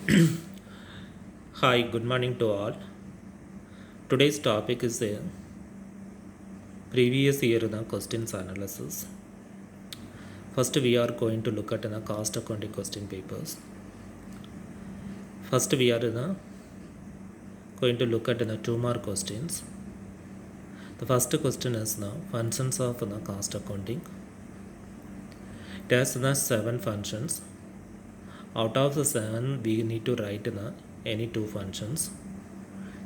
Hi, good morning to all. Today's topic is a previous year questions analysis. First, we are going to look at the cost accounting question papers. First, we are going to look at the two more questions. The first question is the functions of the cost accounting. It has the seven functions. Out of the seven, we need to write any two functions.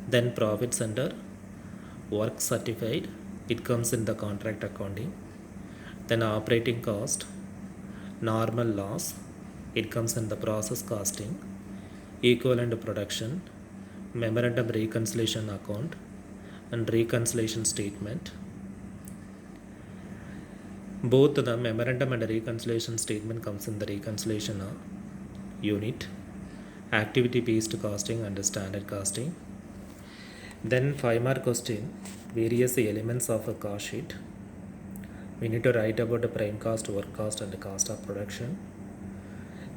Then profit center, work certified, it comes in the contract accounting. Then operating cost, normal loss, it comes in the process costing, equivalent production, memorandum reconciliation account, and reconciliation statement. Both the memorandum and reconciliation statement comes in the reconciliation unit, activity based costing and standard costing. Then 5 mark question, various elements of a cost sheet. We need to write about the prime cost, work cost, and the cost of production.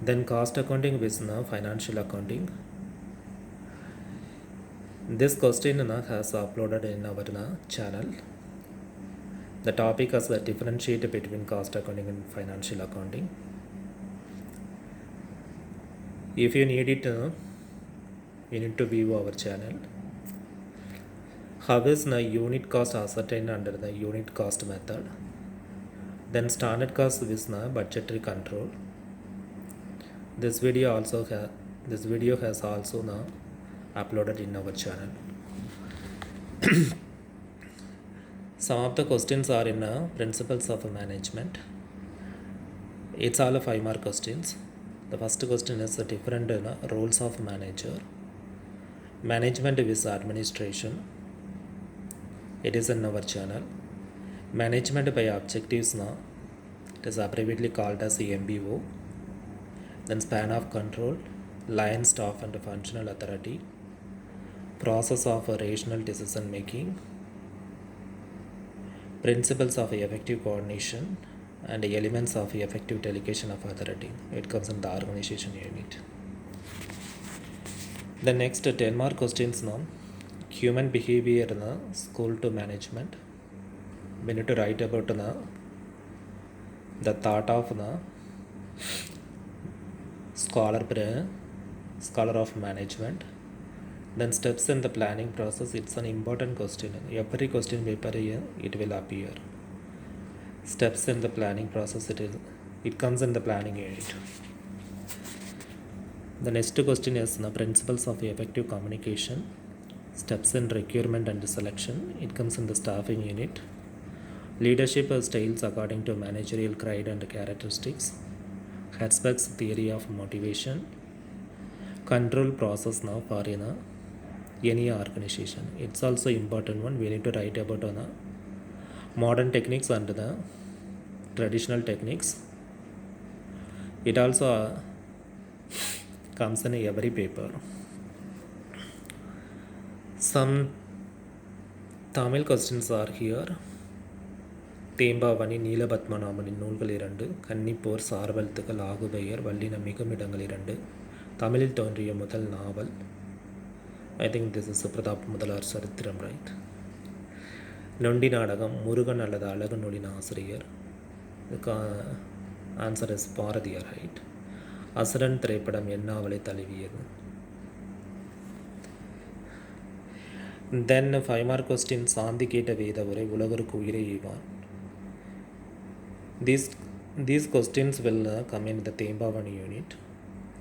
Then cost accounting with financial accounting. This question has uploaded in our channel. The topic is the differentiate between cost accounting and financial accounting. If you need it, you need to view our channel. How is the unit cost ascertained under the unit cost method? Then standard cost with budgetary control. This video has also now uploaded in our channel. Some of the questions are in principles of management. It's all 5 mark questions. The first question is the different roles of manager. Management is administration. It is in our channel. Management by objectives now. It is abbreviately called as MBO. Then span of control, line staff and functional authority, process of rational decision making, principles of effective coordination, and elements of effective delegation of authority. It comes in the organization unit. The next 10 mark questions now. Human behavior school to management. We need to write about the thought of the scholar of management. Then steps in the planning process. It's an important question. Every question paper it will appear. Steps in the planning process. It comes in the planning unit. The next question is the principles of effective communication. Steps in recruitment and selection. It comes in the staffing unit. Leadership styles according to managerial pride and characteristics. Herzberg's theory of motivation. Control process now for any organization. It's also important one. We need to write about modern techniques and the traditional techniques. It also comes in every paper. Some Tamil questions are here. Thembavani நீலபத்மநாபனின் நூல்கள் 2, கன்னிப்போர், சார்வெழுத்துக்கள், ஆகுபெயர், வல்லினம் மிகுமிடங்கள் 2, தமிழில் தோன்றிய முதல் நாவல். I think this is Pratap முதலார் சரித்திரம், right? நொண்டி நாடகம், முருகன் அல்லது அழகு நூலின் ஆசிரியர். இதுக்கு ஆன்சர் இஸ் பாரதியார், ரைட்? அசுரன் திரைப்படம் என்னாவலை தழுவியது. தென் 5 mark question, சாந்தி கேட்ட வேத உரை, உலகருக்கு உயிரை Evan. These questions will come in the Thembavani unit.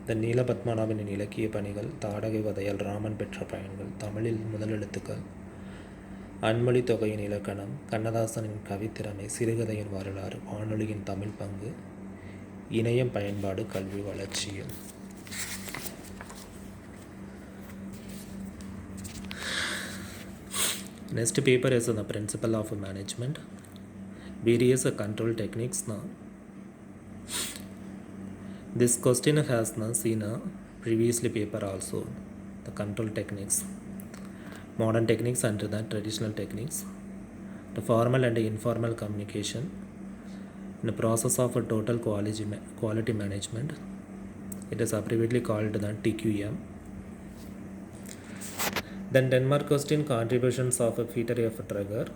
The நீலபத்மநாபனின் இலக்கிய பணிகள், தாடகை வதையால் ராமன் பெற்ற பயன்கள், தமிழில் முதலெழுத்துக்கள், அன்மொழி தொகையின் இலக்கணம், கண்ணதாசனின் கவித்திறமை, சிறுகதையின் வரலாறு, வானொலியின் தமிழ் பங்கு, இணையம் பயன்பாடு, கல்வி வளர்ச்சியில். Next paper is on the principle of management. Various control techniques now. This question has seen previously paper also. The control techniques, modern techniques and the traditional techniques, the formal and informal communication, the process of total quality management, It is abbreviately called the TQM. Then 10 mark question, contributions of a feeder of a trigger.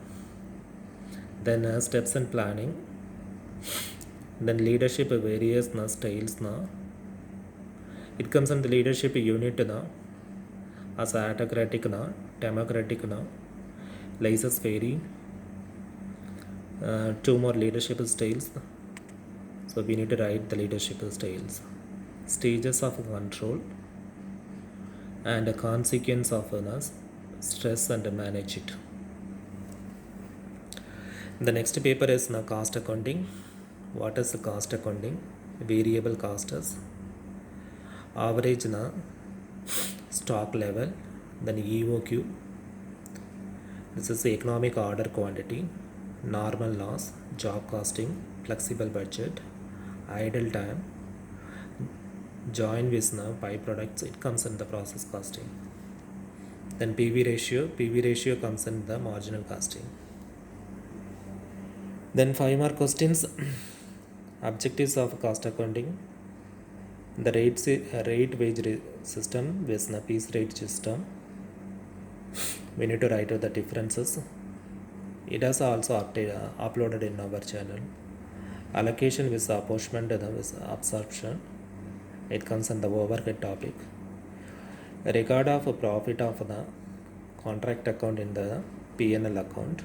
Then steps in planning. Then leadership various styles. It comes in the leadership unit as autocratic, democratic, license vary. Two more leadership styles. So we need to write the leadership styles. Stages of control and a consequence of stress and manage it. The next paper is cost accounting. What is the cost accounting? Variable cost is average stock level, then EOQ. This is the economic order quantity, normal loss, job costing, flexible budget, idle time, join with byproducts. It comes in the process costing. Then PV ratio comes in the marginal costing. Then 5 more questions. Objectives of cost accounting. The rate wage system with the piece rate system. We need to write out the differences. It is also uploaded in our channel. Allocation with apportionment with absorption. It comes in the overhead topic. Record of a profit of the contract account in the P&L account.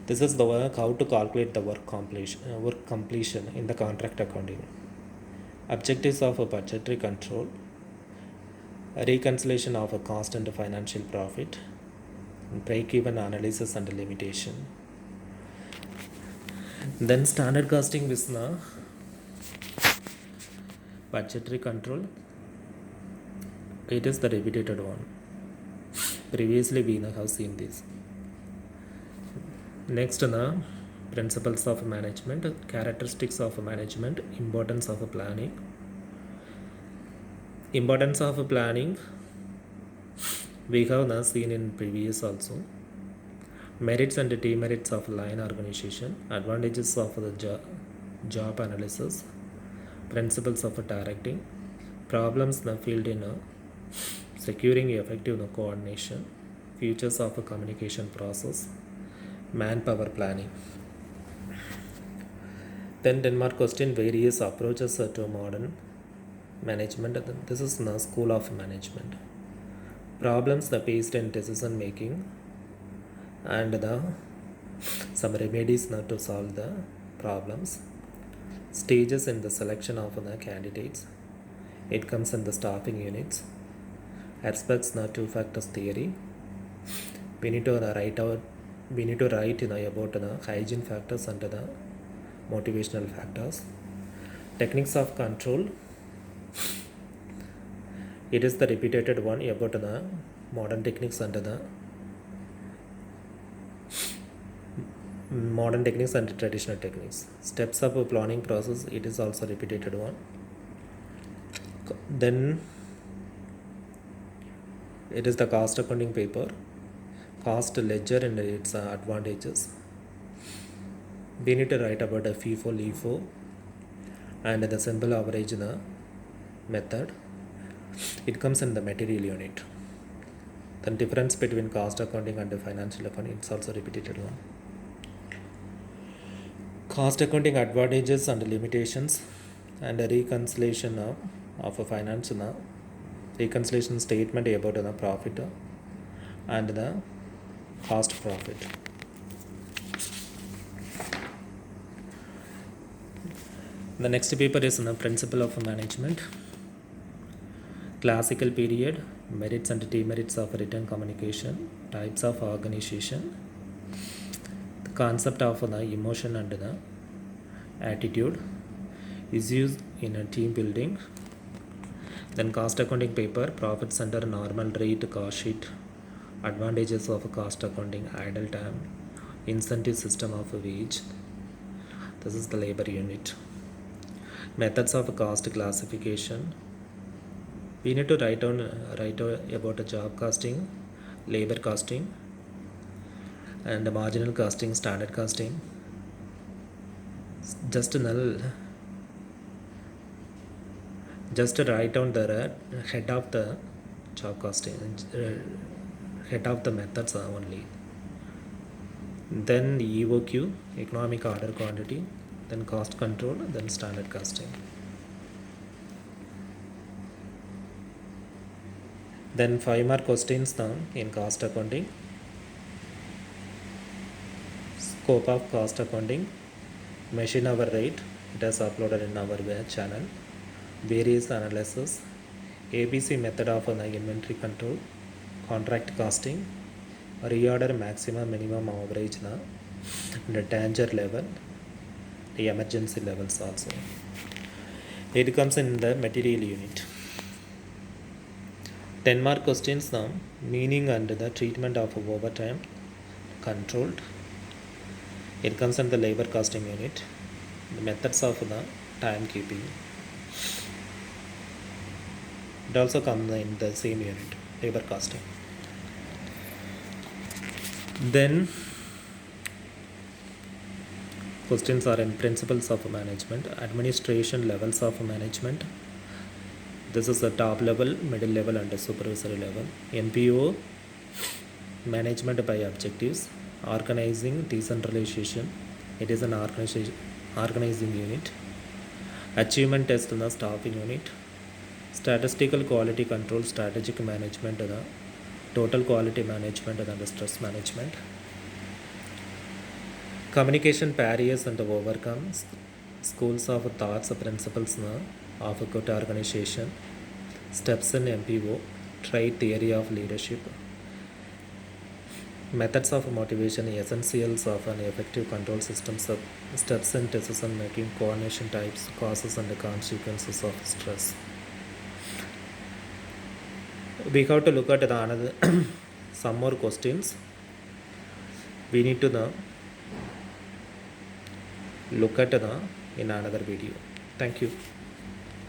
This is the work how to calculate the work completion in the contract accounting. Objectives of a budgetary control, a reconciliation of a cost and a financial profit, break-even analysis and limitation. Then standard costing with budgetary control. It is the repeated one. Previously we have seen this. Next, principles of management, characteristics of management, importance of planning. Importance of planning we have seen in previous also. Merits and demerits of line organization, advantages of the job analysis, principles of directing, problems field in securing effective coordination, features of a communication process, manpower planning. Then 10 mark question, various approaches to modern management. This is the school of management. Problems based in decision making and some remedies to solve the problems. Stages in the selection of the candidates. It comes in the staffing units. Aspects two factors theory. We need to write about the hygiene factors and the motivational factors. Techniques of control. It is the repeated one about the modern techniques and the modern techniques and traditional techniques. Steps of a planning process. It is also repeated one. Then it is the cost accounting paper. Cost ledger and its advantages. We need to write about a FIFO, LIFO and the simple average method. It comes in the material unit. The difference between cost accounting and the financial accounting, it's also repeated one. Cost accounting advantages and limitations and a reconciliation of a finance reconciliation statement about the profit and the cost profit. The next paper is principle of management. Classical period, merits and demerits of written communication, types of organization, the concept of the emotion and the attitude is used in a team building. Then cost accounting paper, profit center, normal rate, cost sheet, advantages of cost accounting, idle time, incentive system of wage. This is the labor unit. Methods of cost classification. We need to write about the job costing, labor costing, and the marginal costing, standard costing. Just null Just write down the head of the job costing, head of the methods only. Then EOQ, economic order quantity, then cost control, then standard costing. Then 5 mark questions now in cost accounting. Scope of cost accounting, machine hour rate, it is uploaded in our web channel. Various analysis, ABC method of inventory control, contract costing, reorder maximum minimum average na, the danger level, the emergency levels also. It comes in the material unit. 10 mark questions now, meaning and the treatment of overtime controlled. It comes in the labor costing unit, the methods of the timekeeping. It also comes in the same unit, labor costing. Then questions are in principles of management, administration levels of management. This is the top level, middle level and the supervisory level. NPO, management by objectives, organizing decentralization. It is an organizing unit. Achievement test in the staffing unit. Statistical quality control, strategic management, the total quality management and the stress management. Communication barriers and overcome, schools of thoughts, principles of a good organization, steps in MPO, trait theory of leadership, methods of motivation, essentials of an effective control system, steps in decision making, coordination types, causes and consequences of stress. We have to look at the another some more questions. We need to look at in another video. Thank you.